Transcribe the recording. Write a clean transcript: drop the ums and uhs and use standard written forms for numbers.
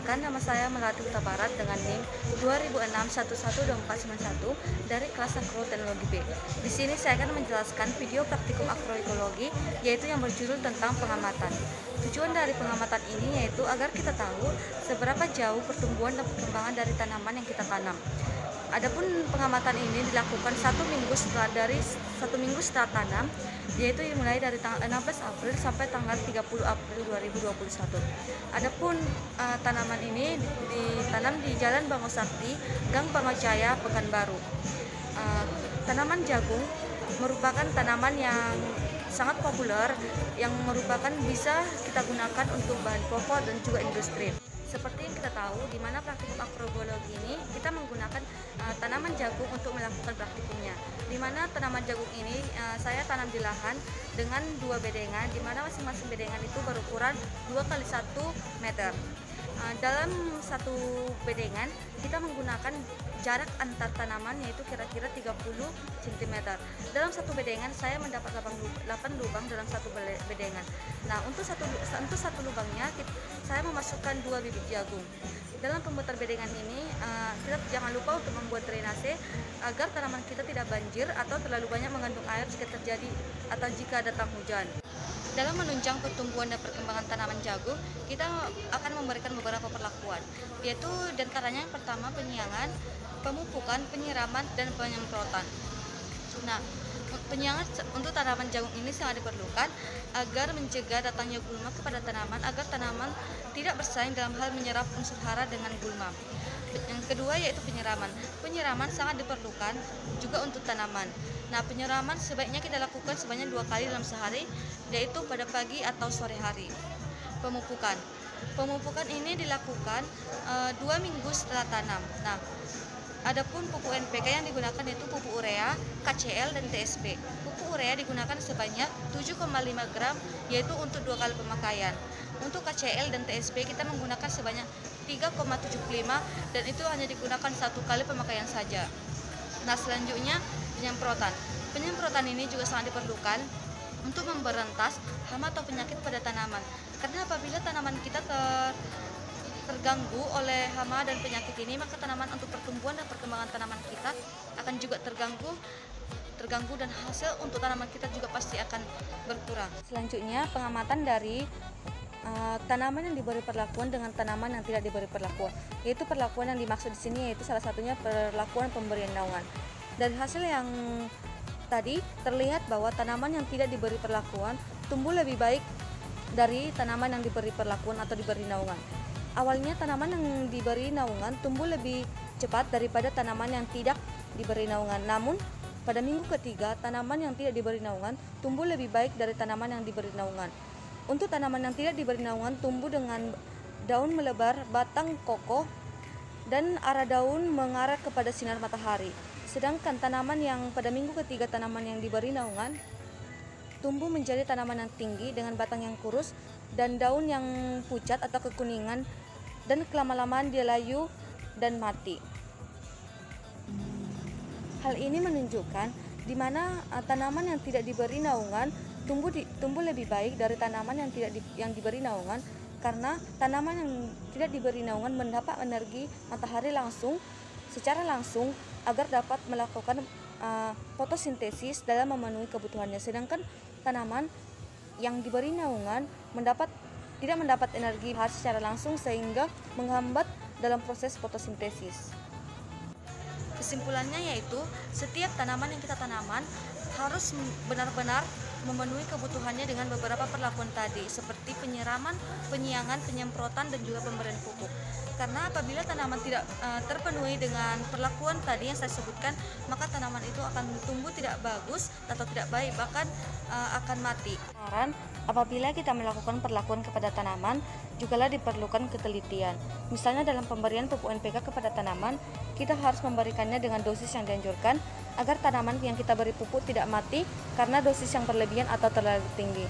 Perkenalkan, nama saya Melati Huta Barat dengan NIM 2006112491 dari kelas Agroteknologi B. Di sini saya akan menjelaskan video praktikum agroekologi, yaitu yang berjudul tentang pengamatan. Tujuan dari pengamatan ini yaitu agar kita tahu seberapa jauh pertumbuhan dan perkembangan dari tanaman yang kita tanam. Adapun pengamatan ini dilakukan satu minggu setelah tanam, yaitu dimulai dari tanggal 16 April sampai tanggal 30 April 2021. Adapun tanaman ini ditanam di Jalan Bangosakti, Gang Bangojaya, Pekanbaru. Tanaman jagung merupakan tanaman yang sangat populer, yang merupakan bisa kita gunakan untuk bahan pokok dan juga industri. Seperti yang kita tahu, di mana praktikum agroekologi ini kita menggunakan tanaman jagung untuk melakukan praktikumnya. Di mana tanaman jagung ini saya tanam di lahan dengan 2 bedengan, di mana masing-masing bedengan itu berukuran 2 x 1 meter. Dalam satu bedengan kita menggunakan jarak antar tanaman yaitu kira-kira 30 cm. Dalam satu bedengan saya mendapat 8 lubang dalam satu bedengan. Nah, untuk satu lubangnya saya memasukkan 2 bibit jagung. Dalam pembuatan bedengan ini kita jangan lupa untuk membuat drainase agar tanaman kita tidak banjir atau terlalu banyak mengandung air jika datang hujan. Dalam menunjang pertumbuhan dan perkembangan tanaman jagung, kita akan memberikan beberapa perlakuan, yaitu diantaranya yang pertama penyiangan, pemupukan, penyiraman, dan penyemprotan. Nah, penyiangan untuk tanaman jagung ini sangat diperlukan agar mencegah datangnya gulma kepada tanaman, agar tanaman tidak bersaing dalam hal menyerap unsur hara dengan gulma. Yang kedua yaitu penyiraman. Penyiraman sangat diperlukan juga untuk tanaman. Nah, penyiraman sebaiknya kita lakukan sebanyak 2 kali dalam sehari, yaitu pada pagi atau sore hari. Pemupukan. Pemupukan ini dilakukan 2 minggu setelah tanam. Nah, adapun pupuk NPK yang digunakan yaitu pupuk urea, KCl, dan TSP. Pupuk urea digunakan sebanyak 7,5 gram, yaitu untuk 2 kali pemakaian. Untuk KCl dan TSP kita menggunakan sebanyak 3,75 dan itu hanya digunakan 1 kali pemakaian saja. Nah, selanjutnya penyemprotan. Penyemprotan ini juga sangat diperlukan untuk memberantas hama atau penyakit pada tanaman. Karena apabila tanaman kita terganggu oleh hama dan penyakit ini, maka tanaman untuk pertumbuhan dan perkembangan tanaman kita akan juga terganggu dan hasil untuk tanaman kita juga pasti akan berkurang. Selanjutnya pengamatan dari tanaman yang diberi perlakuan dengan tanaman yang tidak diberi perlakuan. Yaitu perlakuan yang dimaksud di sini yaitu salah satunya perlakuan pemberian naungan. Dari hasil yang tadi terlihat bahwa tanaman yang tidak diberi perlakuan tumbuh lebih baik dari tanaman yang diberi perlakuan atau diberi naungan. Awalnya tanaman yang diberi naungan tumbuh lebih cepat daripada tanaman yang tidak diberi naungan. Namun pada minggu ketiga tanaman yang tidak diberi naungan tumbuh lebih baik dari tanaman yang diberi naungan. Untuk tanaman yang tidak diberi naungan tumbuh dengan daun melebar, batang kokoh, dan arah daun mengarah kepada sinar matahari. Sedangkan tanaman yang pada minggu ketiga tanaman yang diberi naungan tumbuh menjadi tanaman yang tinggi dengan batang yang kurus dan daun yang pucat atau kekuningan, dan kelama-lamaan dia layu dan mati. Hal ini menunjukkan di mana tanaman yang tidak diberi naungan tumbuh lebih baik dari tanaman yang diberi naungan, karena tanaman yang tidak diberi naungan mendapat energi matahari secara langsung agar dapat melakukan fotosintesis dalam memenuhi kebutuhannya. Sedangkan tanaman yang diberi naungan tidak mendapat energi secara langsung sehingga menghambat dalam proses fotosintesis. Kesimpulannya yaitu setiap tanaman yang kita tanaman harus benar-benar memenuhi kebutuhannya dengan beberapa perlakuan tadi, seperti penyiraman, penyiangan, penyemprotan, dan juga pemberian pupuk. Karena apabila tanaman tidak terpenuhi dengan perlakuan tadi yang saya sebutkan, maka tanaman itu akan tumbuh tidak bagus atau tidak baik, bahkan akan mati. Apabila kita melakukan perlakuan kepada tanaman, jugalah diperlukan ketelitian. Misalnya dalam pemberian pupuk NPK kepada tanaman, kita harus memberikannya dengan dosis yang dianjurkan agar tanaman yang kita beri pupuk tidak mati karena dosis yang berlebihan atau terlalu tinggi.